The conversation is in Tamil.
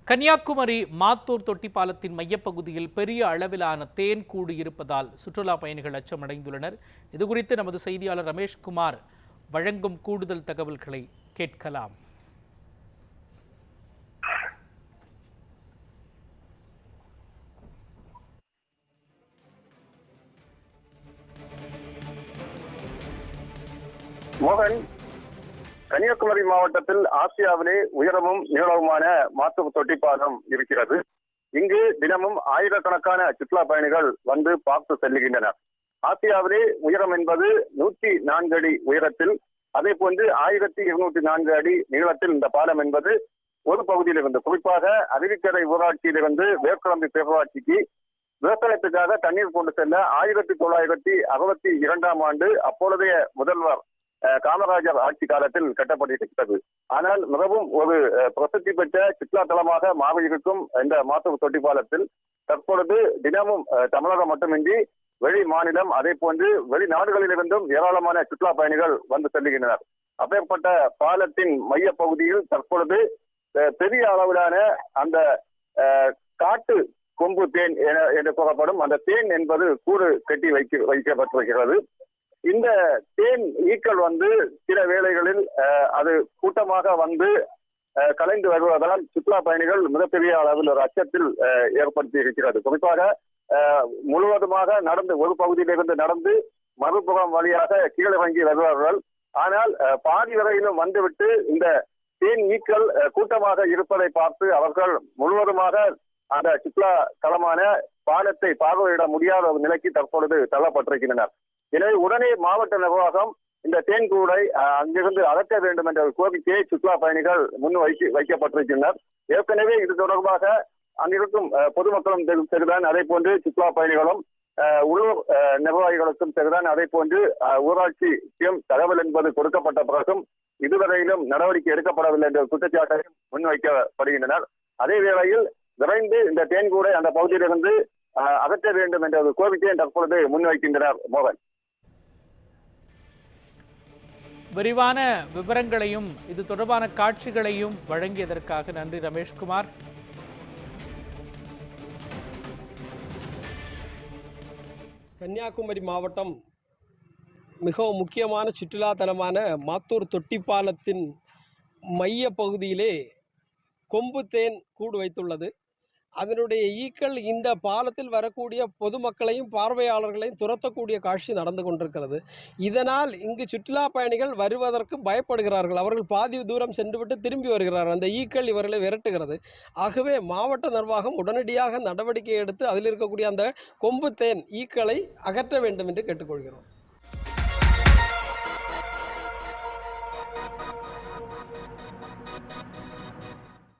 கன்னியாகுமரி மாத்தூர் தொட்டி பாலத்தின் மையப்பகுதியில் பெரிய அளவிலான தேன் கூடு இருப்பதால் சுற்றுலா பயணிகள் அச்சமடைந்துள்ளனர். இதுகுறித்து நமது செய்தியாளர் ரமேஷ்குமார் வழங்கும் கூடுதல் தகவல்களை கேட்கலாம். மோகன், கன்னியாகுமரி மாவட்டத்தில் ஆசியாவிலே உயரமும் நீளவுமான மாத்தூர் தொட்டி பாலம் இருக்கிறது. இங்கு தினமும் ஆயிரக்கணக்கான சுற்றுலா பயணிகள் வந்து பார்த்து செல்லுகின்றனர். ஆசியாவிலே உயரம் என்பது 104 அடி உயரத்தில், அதே போன்று 1204 அடி நீளத்தில் இந்த பாலம் என்பது ஒரு பகுதியிலிருந்து, குறிப்பாக அருவிக்கரை ஊராட்சியிலிருந்து வேர்க்குழம்பு பேரூராட்சிக்கு விவசாயத்துக்காக தண்ணீர் கொண்டு செல்ல 1962ஆம் ஆண்டு அப்பொழுதைய முதல்வர் காமராஜர் ஆட்சி காலத்தில் கட்டப்பட்டிருக்கிறது. ஆனால் மிகவும் ஒரு பிரசித்தி பெற்ற சுற்றுலா தலமாக மாறியிருக்கும் இந்த மாத்தூர் தொட்டி பாலத்தில் தற்பொழுது தினமும் தமிழகம் மட்டுமின்றி வெளி மாநிலம், அதே போன்று வெளிநாடுகளிலிருந்தும் ஏராளமான சுற்றுலா பயணிகள் வந்து செல்லுகின்றனர். அப்பேற்பட்ட பாலத்தின் மைய பகுதியில் தற்பொழுது பெரிய அளவிலான அந்த காட்டு கொம்பு தேன் என்று கூறப்படும் அந்த தேன் என்பது கூடு கட்டி வைக்கப்பட்டிருக்கிறது. இந்த தேன் ஈக்கள் வந்து சில வேளைகளில் அது கூட்டமாக வந்து கலைந்து வருவதால் சுற்றுலா பயணிகள் மிகப்பெரிய அளவில் ஒரு அச்சத்தில் ஏற்படுத்தி இருக்கிறது. குறிப்பாக முழுவதுமாக நடந்து ஒரு பகுதியிலிருந்து நடந்து மறுபுறம் வழியாக கீழிறங்கி வருவார்கள். ஆனால் பாதி வரையிலும் வந்துவிட்டு இந்த தேன் ஈக்கள் கூட்டமாக இருப்பதை பார்த்து அவர்கள் முழுவதுமாக அந்த சுற்றுலா தலமான பாலத்தை பார்வையிட முடியாத ஒரு நிலைக்கு தற்பொழுது தள்ளப்பட்டிருக்கின்றனர். எனவே உடனே மாவட்ட நிர்வாகம் இந்த தேன்கூடை அங்கிருந்து அகற்ற வேண்டும் என்ற கோரிக்கையை சுற்றுலா பயணிகள் முன் வைக்கப்பட்டிருக்கின்றனர். ஏற்கனவே இது தொடர்பாக அங்கிருக்கும் பொதுமக்களும் சரிதான், அதே போன்று சுற்றுலா பயணிகளும் உள்ளூர் நிர்வாகிகளுக்கும் சரிதான், அதே போன்று ஊராட்சிக்கும் தகவல் என்பது கொடுக்கப்பட்ட பிறகும் இதுவரையிலும் நடவடிக்கை எடுக்கப்படவில்லை என்ற குற்றச்சாட்டை முன்வைக்கப்படுகின்றனர். அதே வேளையில் விரைந்து இந்த தேன்கூடை அந்த பகுதியிலிருந்து அகற்ற வேண்டும் என்ற ஒரு கோரிக்கையை தற்பொழுது முன்வைக்கின்றனர். மோகன், விரிவான விவரங்களையும் இது தொடர்பான காட்சிகளையும் வழங்கியதற்காக நன்றி ரமேஷ்குமார். கன்னியாகுமரி மாவட்டம் மிகவும் முக்கியமான சுற்றுலா தலமான மாத்தூர் தொட்டி பாலத்தின் மைய பகுதியிலே கொம்பு தேன் கூடு வைத்துள்ளது. அதனுடைய ஈக்கள் இந்த பாலத்தில் வரக்கூடிய பொதுமக்களையும் பார்வையாளர்களையும் துரத்தக்கூடிய காட்சி நடந்து கொண்டிருக்கிறது. இதனால் இங்கு சுற்றுலா பயணிகள் வருவதற்கு பயப்படுகிறார்கள். அவர்கள் பாதி தூரம் சென்றுவிட்டு திரும்பி வருகிறார்கள். அந்த ஈக்கள் இவர்களை விரட்டுகிறது. ஆகவே மாவட்ட நிர்வாகம் உடனடியாக நடவடிக்கை எடுத்து அதில் இருக்கக்கூடிய அந்த கொம்பு தேன் ஈக்களை அகற்ற வேண்டும் என்று கேட்டுக்கொள்கிறோம்.